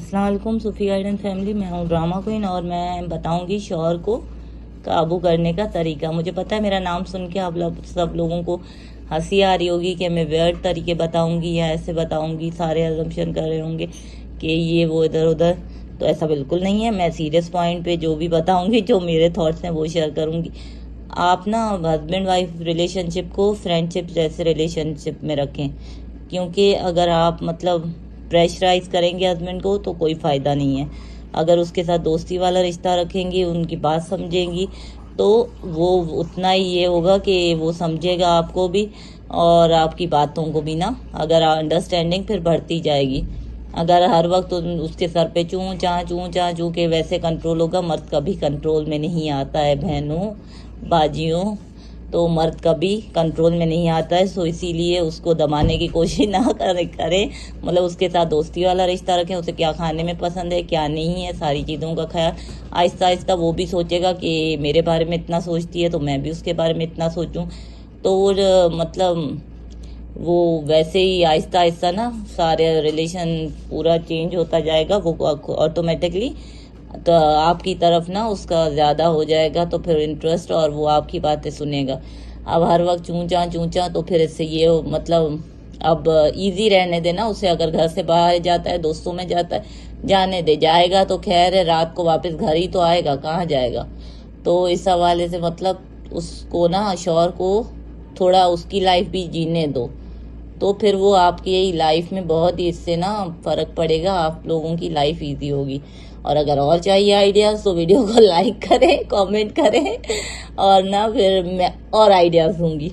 अस्सलाम वालेकुम सूफी गाइडन फैमिली। मैं हूँ ड्रामा क्वीन और मैं बताऊंगी शौहर को काबू करने का तरीका। मुझे पता है मेरा नाम सुन के आप लोग सब लोगों को हंसी आ रही होगी कि मैं वेयर्ड तरीके बताऊंगी या ऐसे बताऊंगी, सारे अजम्पशन कर रहे होंगे कि ये वो इधर उधर। तो ऐसा बिल्कुल नहीं है। मैं सीरियस पॉइंट पे जो भी बताऊंगी, जो मेरे थॉट्स हैं वो शेयर करूंगी। आप ना हस्बैंड वाइफ रिलेशनशिप को फ्रेंडशिप जैसे रिलेशनशिप में रखें, क्योंकि अगर आप मतलब प्रेशराइज करेंगे हस्बैंड को तो कोई फ़ायदा नहीं है। अगर उसके साथ दोस्ती वाला रिश्ता रखेंगी, उनकी बात समझेंगी, तो वो उतना ही ये होगा कि वो समझेगा आपको भी और आपकी बातों को भी ना। अगर अंडरस्टैंडिंग फिर बढ़ती जाएगी। अगर हर वक्त उसके सर पे चूँ चाँ चूँ के वैसे कंट्रोल होगा, मर्द कभी कंट्रोल में नहीं आता है बहनों बाजियों। तो मर्द कभी कंट्रोल में नहीं आता है। सो इसीलिए उसको दबाने की कोशिश ना करें। मतलब उसके साथ दोस्ती वाला रिश्ता रखें, उसे क्या खाने में पसंद है क्या नहीं है, सारी चीज़ों का ख्याल। आहिस्ता आहिस्ता वो भी सोचेगा कि मेरे बारे में इतना सोचती है तो मैं भी उसके बारे में इतना सोचूं। तो मतलब वो वैसे ही आहिस्ता आहिस्ता ना सारे रिलेशन पूरा चेंज होता जाएगा। वो ऑटोमेटिकली तो आपकी तरफ ना उसका ज़्यादा हो जाएगा, तो फिर इंटरेस्ट, और वो आपकी बातें सुनेगा। अब हर वक्त चूँ तो फिर इससे ये मतलब अब इजी रहने देना उसे। अगर घर से बाहर जाता है, दोस्तों में जाता है, जाने दे, जाएगा तो खैर है, रात को वापस घर ही तो आएगा, कहाँ जाएगा। तो इस हवाले से मतलब उसको ना शौहर को थोड़ा उसकी लाइफ भी जीने दो, तो फिर वो आपकी लाइफ में बहुत ही इससे ना फ़र्क पड़ेगा, आप लोगों की लाइफ इजी होगी। और अगर और चाहिए आइडियाज़ तो वीडियो को लाइक करें, कमेंट करें और ना फिर मैं और आइडियाज़ दूंगी।